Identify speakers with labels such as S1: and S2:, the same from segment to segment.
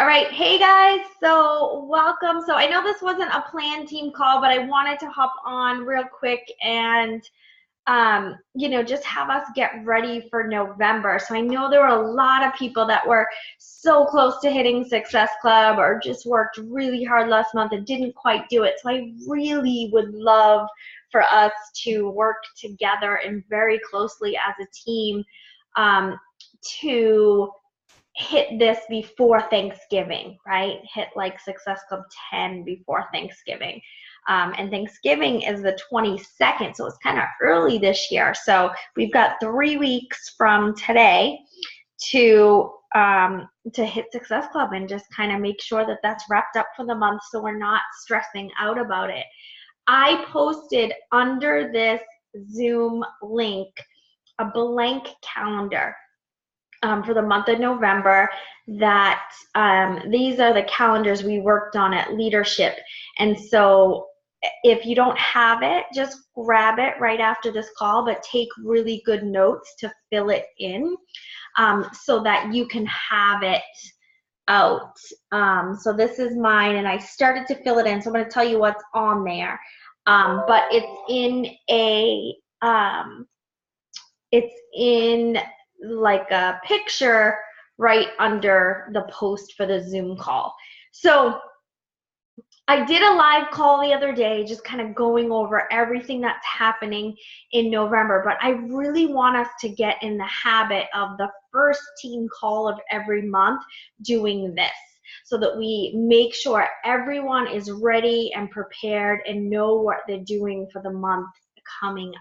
S1: All right, hey guys, so welcome. So I know this wasn't a planned team call, but I wanted to hop on real quick and just have us get ready for November. So I know there were a lot of people that were so close to hitting Success Club or just worked really hard last month and didn't quite do it. So I really would love for us to work together and very closely as a team to hit this before Thanksgiving, right? Hit like Success Club 10 before Thanksgiving. And Thanksgiving is the 22nd, so it's kind of early this year. So we've got 3 weeks from today to hit Success Club and just kind of make sure that that's wrapped up for the month so we're not stressing out about it. I posted under this Zoom link a blank calendar for the month of November that these are the calendars we worked on at Leadership. And so if you don't have it, just grab it right after this call, but take really good notes to fill it in so that you can have it out. So this is mine, and I started to fill it in, so I'm going to tell you what's on there. But it's in like a picture right under the post for the Zoom call. So I did a live call the other day, just kind of going over everything that's happening in November, but I really want us to get in the habit of the first team call of every month doing this so that we make sure everyone is ready and prepared and know what they're doing for the month coming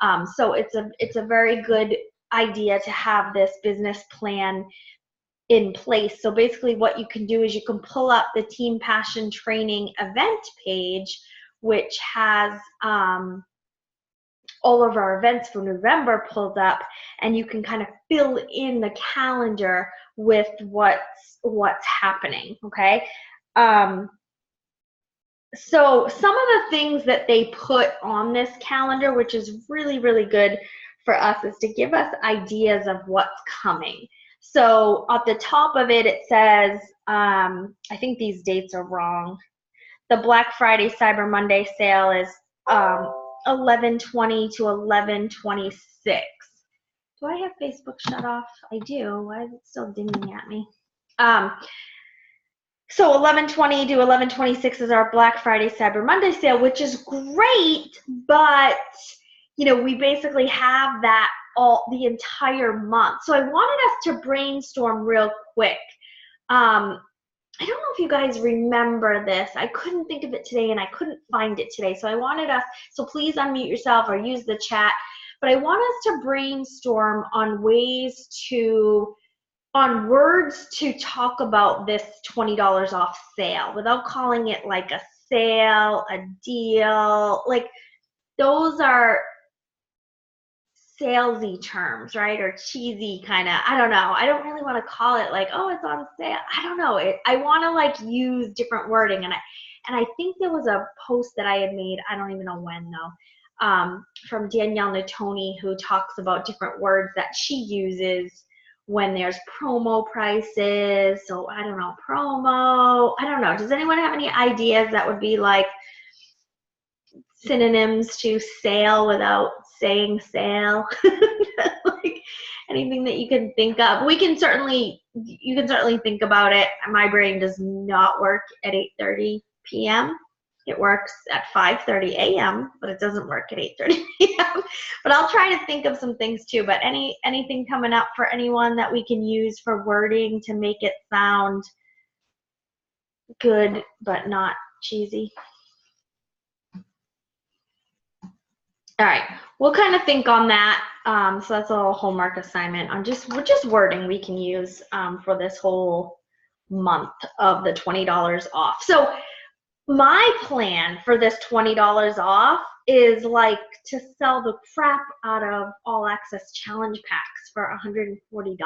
S1: up. So it's a very good idea to have this business plan in place. So basically what you can do is you can pull up the Team Passion Training event page, which has all of our events for November pulled up, and you can kind of fill in the calendar with what's happening, okay? So some of the things that they put on this calendar, which is really, really good for us, is to give us ideas of what's coming. So at the top of it, it says, I think these dates are wrong. The Black Friday Cyber Monday sale is 11/20 to 11/26. Do I have Facebook shut off? I do. Why is it still dinging at me? So 11/20 to 11/26 is our Black Friday Cyber Monday sale, which is great, but we basically have that the entire month. So I wanted us to brainstorm real quick. I don't know if you guys remember this. I couldn't think of it today and I couldn't find it today. So I wanted us, so please unmute yourself or use the chat, but I want us to brainstorm on words to talk about this $20 off sale without calling it like a sale, a deal. Like those are salesy terms, right? Or cheesy kind of, I don't know. I don't really want to call it like, oh, it's on sale. I don't know. I want to like use different wording. And I think there was a post that I had made, I don't even know when though, from Danielle Natoni, who talks about different words that she uses when there's promo prices. So I don't know, promo, I don't know. Does anyone have any ideas that would be like synonyms to sale without saying sale? Like anything that you can think of. You can certainly think about it. My brain does not work at 8:30 p.m. It works at 5:30 a.m., but it doesn't work at 8:30 p.m. But I'll try to think of some things too. But anything coming up for anyone that we can use for wording to make it sound good but not cheesy? All right, we'll kind of think on that. So that's a little homework assignment on just wording we can use for this whole month of the $20 off. So my plan for this $20 off is like to sell the crap out of All Access Challenge Packs for $140.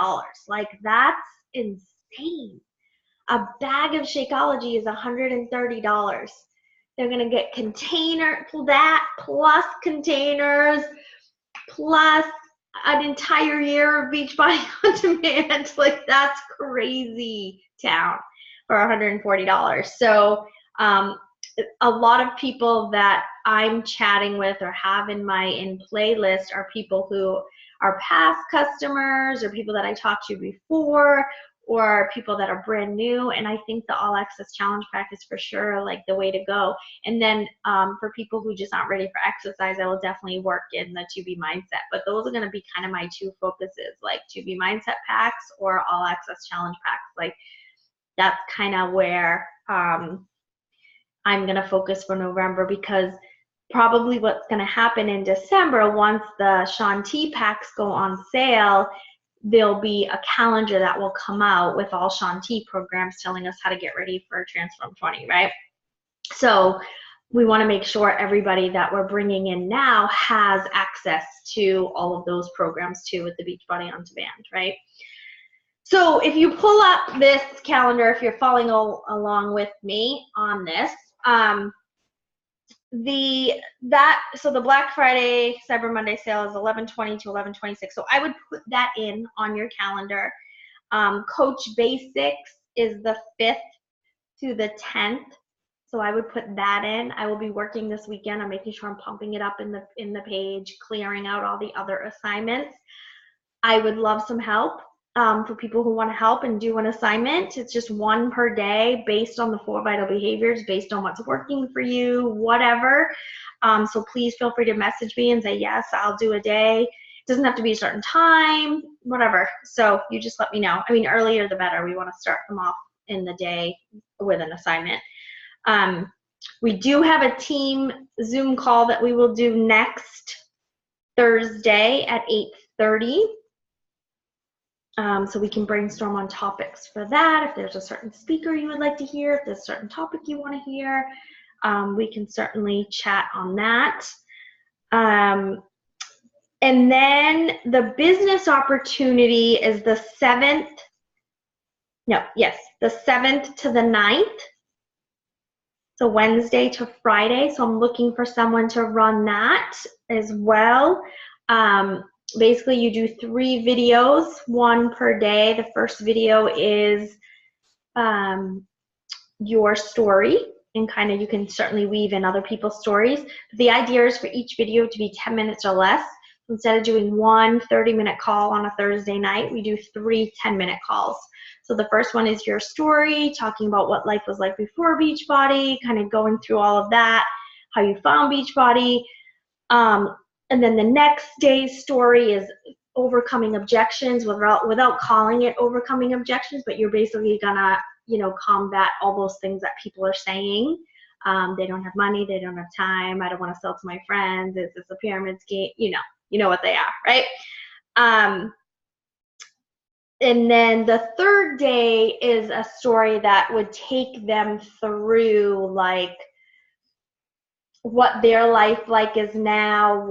S1: Like that's insane. A bag of Shakeology is $130. They're going to get that plus containers plus an entire year of Beachbody on Demand. Like, that's crazy town for $140. So a lot of people that I'm chatting with or have in my playlist are people who are past customers or people that I talked to before or people that are brand new. And I think the All Access Challenge Pack is for sure like the way to go. And then for people who just aren't ready for exercise, I will definitely work in the 2B Mindset. But those are going to be kind of my two focuses, like 2B Mindset packs or All Access Challenge packs. Like, that's kind of where I'm going to focus for November, because probably what's going to happen in December, once the Shaun T packs go on sale, there'll be a calendar that will come out with all Shaun T programs telling us how to get ready for Transform 20, right? So we want to make sure everybody that we're bringing in now has access to all of those programs too with the Beachbody On Demand, right? So if you pull up this calendar, if you're following along with me on this, so the Black Friday, Cyber Monday sale is 11/20 to 11/26. So I would put that in on your calendar. Coach Basics is the 5th to the 10th. So I would put that in. I will be working this weekend on making sure I'm pumping it up in the page, clearing out all the other assignments. I would love some help for people who want to help and do an assignment. It's just one per day based on the 4 vital behaviors, based on what's working for you, whatever. So please feel free to message me and say, yes, I'll do a day. It doesn't have to be a certain time, whatever. So you just let me know. I mean, earlier the better. We want to start them off in the day with an assignment. We do have a team Zoom call that we will do next Thursday at 8:30. So we can brainstorm on topics for that. If there's a certain speaker you would like to hear, if there's a certain topic you want to hear, we can certainly chat on that. And then the business opportunity is the 7th to the 9th. So Wednesday to Friday. So I'm looking for someone to run that as well. Basically, you do 3 videos, 1 per day. The first video is your story, and kind of you can certainly weave in other people's stories. The idea is for each video to be 10 minutes or less. Instead of doing 1 30-minute call on a Thursday night, we do 3 10-minute calls. So the first one is your story, talking about what life was like before Beachbody, kind of going through all of that, how you found Beachbody. And then the next day's story is overcoming objections without calling it overcoming objections, but you're basically gonna, combat all those things that people are saying. They don't have money, they don't have time, I don't want to sell to my friends, is this a pyramid scheme? You know what they are, right? And then the third day is a story that would take them through like what their life like is now,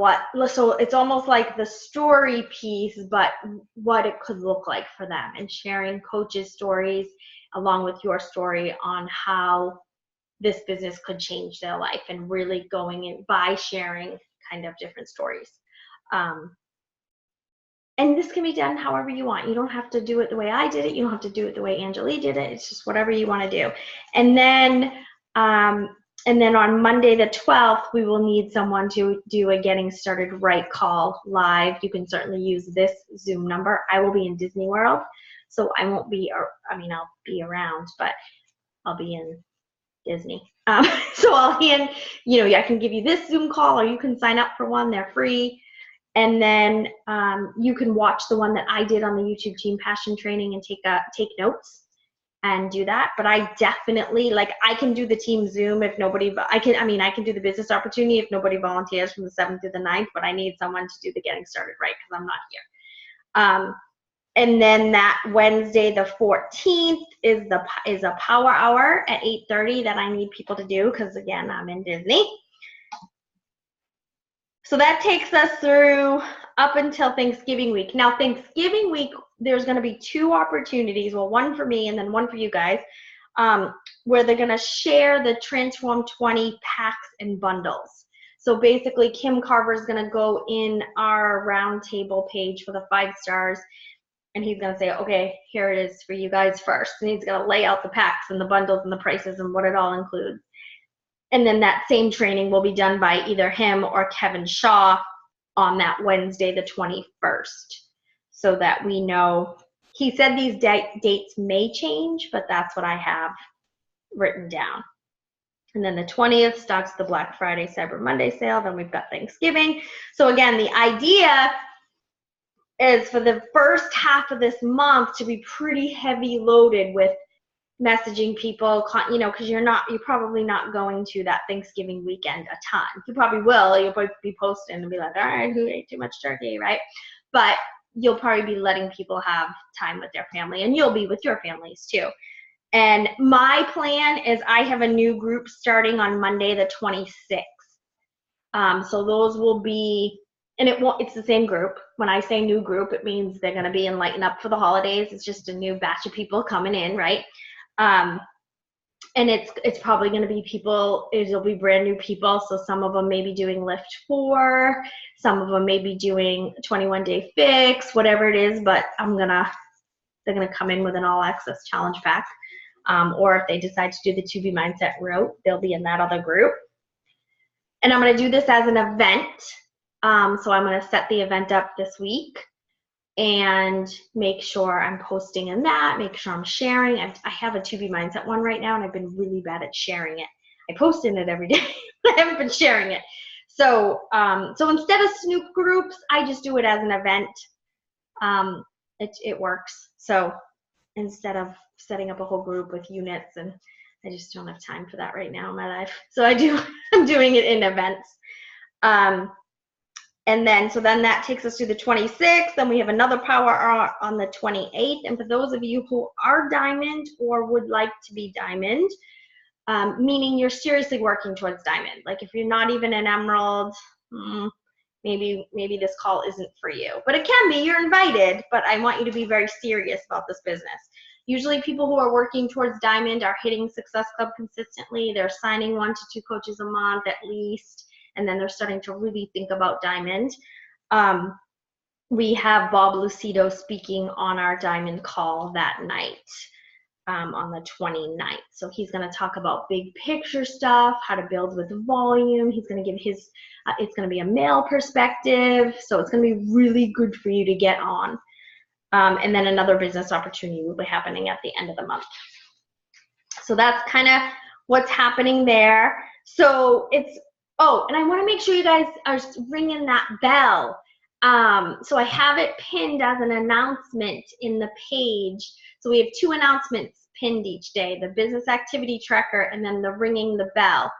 S1: so it's almost like the story piece, but what it could look like for them, and sharing coaches' stories along with your story on how this business could change their life, and really going in by sharing kind of different stories. And this can be done however you want. You don't have to do it the way I did it. You don't have to do it the way Angelique did it. It's just whatever you want to do. And then on Monday the 12th, we will need someone to do a Getting Started Right call live. You can certainly use this Zoom number. I will be in Disney World, so I won't be, I'll be around, but I'll be in Disney. So I can give you this Zoom call, or you can sign up for one. They're free. And then you can watch the one that I did on the YouTube Team Passion Training and take notes and do that. But I definitely, I can do the team Zoom if nobody, I can do the business opportunity if nobody volunteers from the 7th to the 9th, but I need someone to do the Getting Started Right because I'm not here. And then that Wednesday, the 14th, is a power hour at 8:30 that I need people to do because, again, I'm in Disney. So that takes us through up until Thanksgiving week. Now, Thanksgiving week, there's going to be 2 opportunities, well, one for me and then one for you guys, where they're going to share the Transform 20 packs and bundles. So basically, Kim Carver is going to go in our roundtable page for the 5 stars, and he's going to say, okay, here it is for you guys first. And he's going to lay out the packs and the bundles and the prices and what it all includes. And then that same training will be done by either him or Kevin Shaw on that Wednesday, the 21st, so that we know. He said these dates may change, but that's what I have written down. And then the 20th starts the Black Friday, Cyber Monday sale. Then we've got Thanksgiving. So again, the idea is for the first half of this month to be pretty heavy loaded with messaging people, because you're probably not going to that Thanksgiving weekend a ton. You probably will. You'll probably be posting and be like, all right, who ate too much turkey, right? But you'll probably be letting people have time with their family, and you'll be with your families too. And my plan is I have a new group starting on Monday the 26th. So those will be, and it's the same group. When I say new group, it means they're going to be in Lighten Up for the holidays. It's just a new batch of people coming in, right? And it's probably going to be it'll be brand new people. So some of them may be doing Lift 4, some of them may be doing 21-day fix, whatever it is, but they're going to come in with an all access challenge pack. Or if they decide to do the 2B Mindset route, they'll be in that other group. And I'm going to do this as an event. So I'm going to set the event up this week and make sure I'm posting in that, make sure I'm sharing. I have a 2B Mindset one right now, and I've been really bad at sharing it. I post in it every day, but I haven't been sharing it. So instead of Snoop groups, I just do it as an event. It works. So instead of setting up a whole group with units, and I just don't have time for that right now in my life. So I'm doing it in events. And then that takes us to the 26th. Then we have another power hour on the 28th. And for those of you who are diamond or would like to be diamond, meaning you're seriously working towards diamond. Like if you're not even an emerald, maybe this call isn't for you. But it can be. You're invited. But I want you to be very serious about this business. Usually people who are working towards diamond are hitting Success Club consistently. They're signing 1 to 2 coaches a month at least, and then they're starting to really think about diamond. We have Bob Lucido speaking on our diamond call that night on the 29th. So he's going to talk about big picture stuff, how to build with volume. He's going to give it's going to be a male perspective. So it's going to be really good for you to get on. And then another business opportunity will be happening at the end of the month. So that's kind of what's happening there. So and I want to make sure you guys are ringing that bell. So I have it pinned as an announcement in the page. So we have 2 announcements pinned each day, the business activity tracker and then the ringing the bell.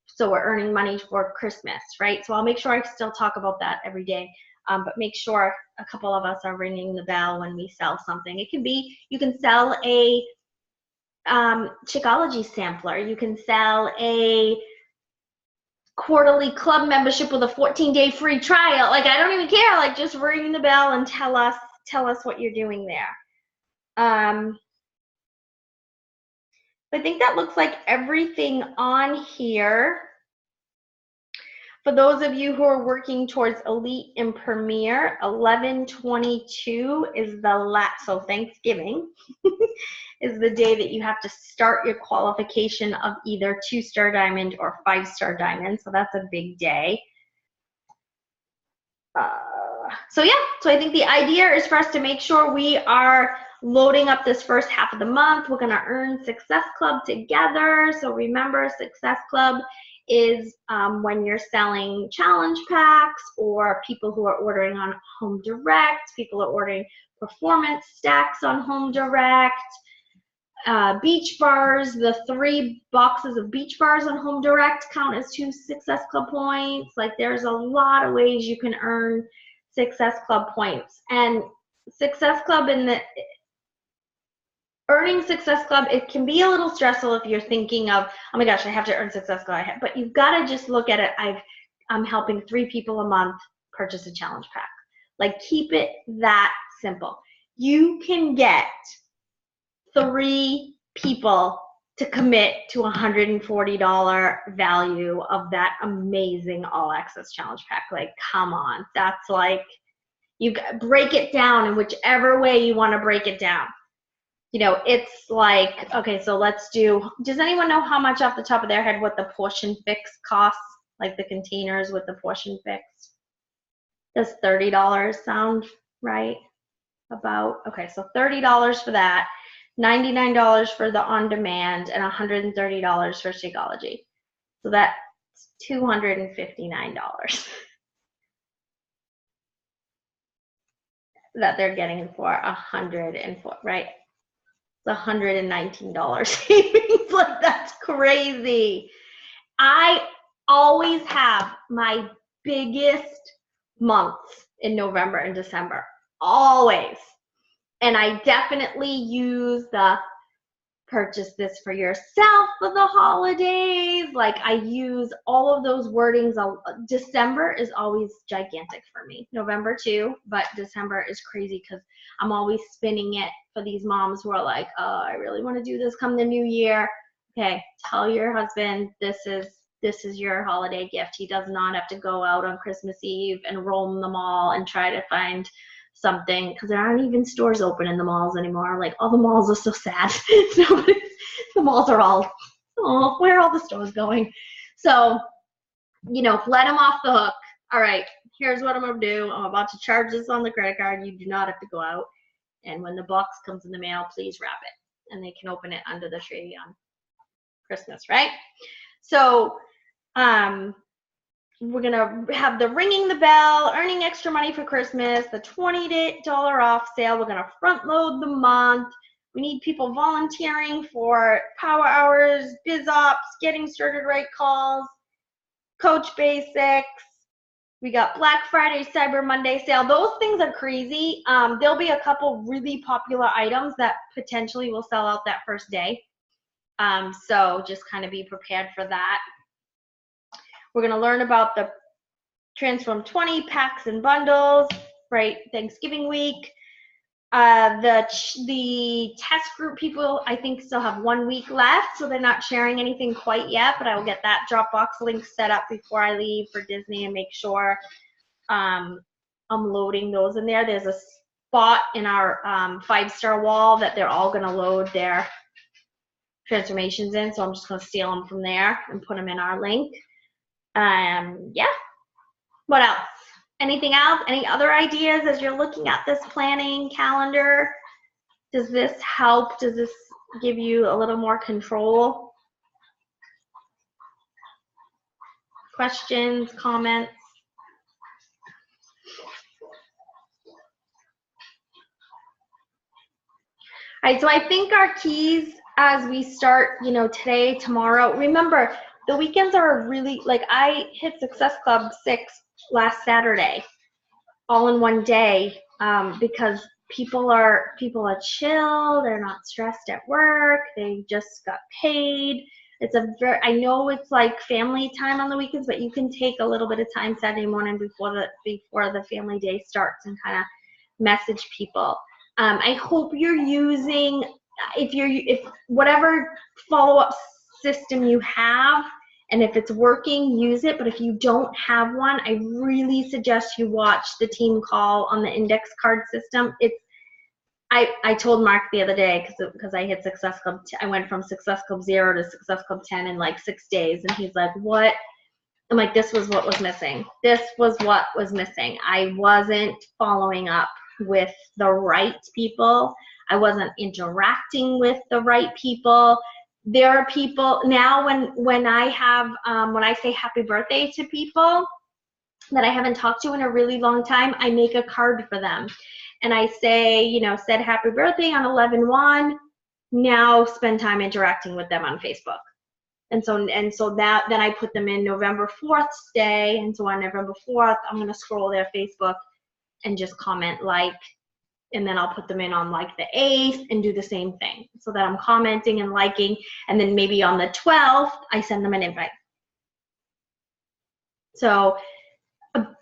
S1: So we're earning money for Christmas, right? So I'll make sure I still talk about that every day. But make sure a couple of us are ringing the bell when we sell something. It can be, you can sell a Shakeology sampler. You can sell a quarterly club membership with a 14-day free trial. Like, I don't even care. Like, just ring the bell and tell us what you're doing there. I think that looks like everything on here. For those of you who are working towards Elite and Premier, 11/22 is so Thanksgiving is the day that you have to start your qualification of either 2-star diamond or 5-star diamond. So that's a big day. So I think the idea is for us to make sure we are loading up this first half of the month. We're going to earn Success Club together. So remember, Success Club is when you're selling challenge packs or people who are ordering on Home Direct, people are ordering performance stacks on Home Direct, beach bars, the 3 boxes of beach bars on Home Direct count as 2 Success Club points. Like, there's a lot of ways you can earn Success Club points. And Success Club earning Success Club, it can be a little stressful if you're thinking of, oh my gosh, I have to earn Success Club. But you've got to just look at it. I'm helping 3 people a month purchase a challenge pack. Like, keep it that simple. You can get 3 people to commit to $140 value of that amazing All Access Challenge Pack. Like, come on. That's like, you break it down in whichever way you want to break it down. You know, it's like, okay, so let's do, does anyone know how much off the top of their head what the portion fix costs? Like the containers with the portion fix? Does $30 sound right? About, okay, so $30 for that, $99 for the on-demand, and $130 for Shakeology. So that's $259 that they're getting for 104, right? It's $119 savings. Like, that's crazy. I always have my biggest months in November and December, always. And I definitely use the purchase this for yourself for the holidays. Like, I use all of those wordings. December is always gigantic for me. November too, but December is crazy because I'm always spinning it for these moms who are like, oh, I really want to do this come the new year. Okay, tell your husband this is your holiday gift. He does not have to go out on Christmas Eve and roam the mall and try to find something, because there aren't even stores open in the malls anymore. Like, all the malls are so sad. The malls are all, oh, where are all the stores going? So, you know, let them off the hook. All right, here's what I'm going to do. I'm about to charge this on the credit card. You do not have to go out. And when the box comes in the mail, please wrap it. And they can open it under the tree on Christmas, right? So, we're going to have the ringing the bell, earning extra money for Christmas, the $20 off sale. We're going to front load the month. We need people volunteering for power hours, biz ops, getting started right calls, coach basics. We got Black Friday, Cyber Monday sale. Those things are crazy. There'll be a couple really popular items that potentially will sell out that first day. So just kind of be prepared for that. We're going to learn about the Transform 20 packs and bundles, right? Thanksgiving week. The test group people, I think, still have 1 week left, so they're not sharing anything quite yet, but I will get that Dropbox link set up before I leave for Disney and make sure I'm loading those in there. There's a spot in our 5-star wall that they're all going to load their transformations in, so I'm just going to steal them from there and put them in our link. Yeah. What else? Anything else? Any other ideas as you're looking at this planning calendar? Does this help? Does this give you a little more control? Questions, comments? All right, so I think our keys as we start, you know, today, tomorrow, remember, the weekends are really, like, I hit Success Club 6 last Saturday, all in one day, because people are chill, they're not stressed at work, they just got paid. It's I know it's like family time on the weekends, but you can take a little bit of time Saturday morning before the family day starts and kind of message people. I hope you're using, if whatever follow-up system you have, and if it's working, use it. But if you don't have one, I really suggest you watch the team call on the index card system. I told Mark the other day, because I hit Success Club, I went from Success Club 0 to Success Club 10 in like 6 days, and he's like, what? I'm like, this was what was missing. This was what was missing. I wasn't following up with the right people. I wasn't interacting with the right people. There are people now when I have when I say happy birthday to people that I haven't talked to in a really long time, I make a card for them, and I say, you know, said happy birthday on 11/1. Now spend time interacting with them on Facebook, and so that then I put them in November 4th's day, and so on November 4th I'm gonna scroll their Facebook and just comment like. And then I'll put them in on like the 8th and do the same thing, so that I'm commenting and liking, and then maybe on the 12th I send them an invite. So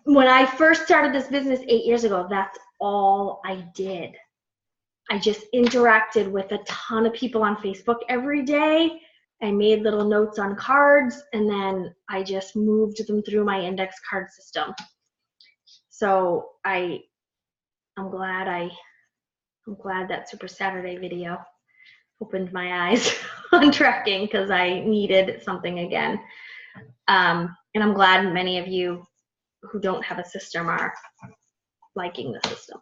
S1: when I first started this business 8 years ago, that's all I did. I just interacted with a ton of people on Facebook every day. I made little notes on cards, and then I just moved them through my index card system. So I'm glad that Super Saturday video opened my eyes on tracking, because I needed something again. And I'm glad many of you who don't have a system are liking the system.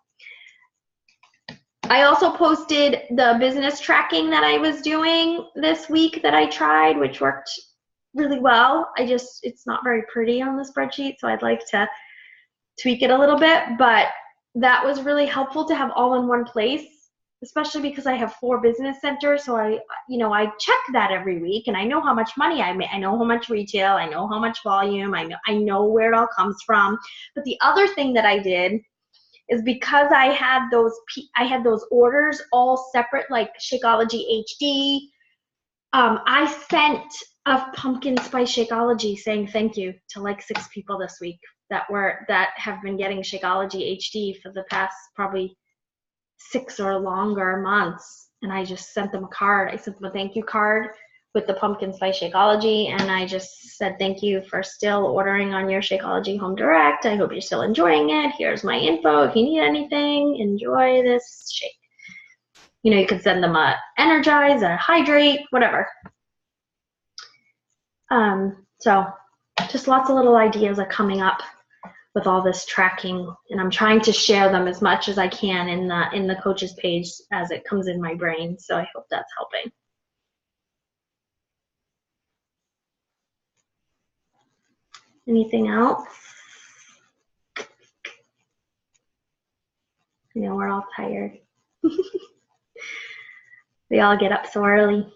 S1: I also posted the business tracking that I was doing this week that I tried, which worked really well. It's not very pretty on the spreadsheet, so I'd like to tweak it a little bit, but that was really helpful to have all in one place, especially because I have 4 business centers. So I check that every week, and I know how much money I make. I know how much retail, I know how much volume, I know where it all comes from. But the other thing that I did is, because I had those orders all separate, like Shakeology HD, I sent a pumpkin spice Shakeology saying thank you to like 6 people this week that have been getting Shakeology HD for the past probably 6 or longer months. And I just sent them a card. I sent them a thank you card with the pumpkin spice Shakeology, and I just said thank you for still ordering on your Shakeology Home Direct. I hope you're still enjoying it. Here's my info. If you need anything, enjoy this shake. You could send them a Energize, a Hydrate, whatever. So just lots of little ideas are coming up with all this tracking, and I'm trying to share them as much as I can in the coaches page as it comes in my brain. So I hope that's helping. Anything else? I know we're all tired. We all get up so early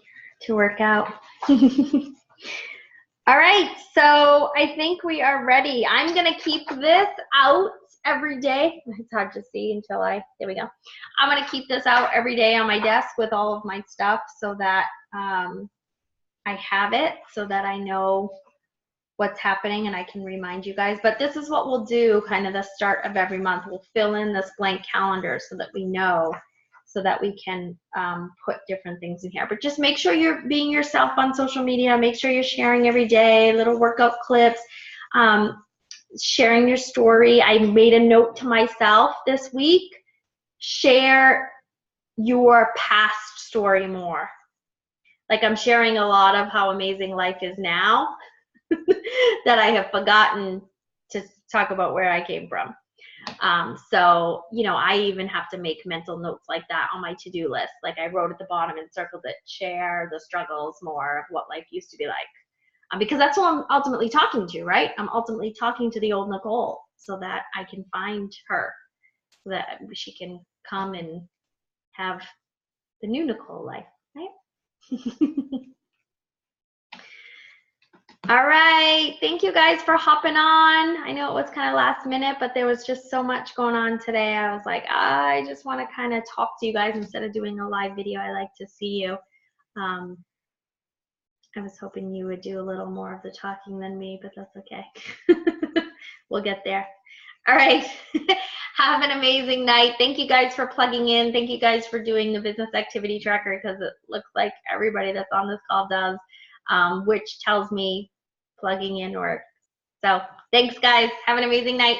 S1: to work out. All right, so I think we are ready. I'm gonna keep this out every day. It's hard to see there we go. I'm gonna keep this out every day on my desk with all of my stuff, so that I have it, so that I know what's happening and I can remind you guys. But this is what we'll do kind of the start of every month. We'll fill in this blank calendar so that we know, so that we can put different things in here. But just make sure you're being yourself on social media. Make sure you're sharing every day, little workout clips, sharing your story. I made a note to myself this week: share your past story more. Like, I'm sharing a lot of how amazing life is now that I have forgotten to talk about where I came from. So, I even have to make mental notes like that on my to-do list. Like, I wrote at the bottom and circled it: share the struggles more of what life used to be like. Because that's what I'm ultimately talking to, right? I'm ultimately talking to the old Nicole, so that I can find her, so that she can come and have the new Nicole life, right? All right, thank you guys for hopping on. I know it was kind of last minute, but there was just so much going on today. I was like, I just want to kind of talk to you guys instead of doing a live video. I like to see you. I was hoping you would do a little more of the talking than me, but that's okay. We'll get there. All right, have an amazing night. Thank you guys for plugging in. Thank you guys for doing the business activity tracker, because it looks like everybody that's on this call does, which tells me plugging in works. So thanks, guys. Have an amazing night.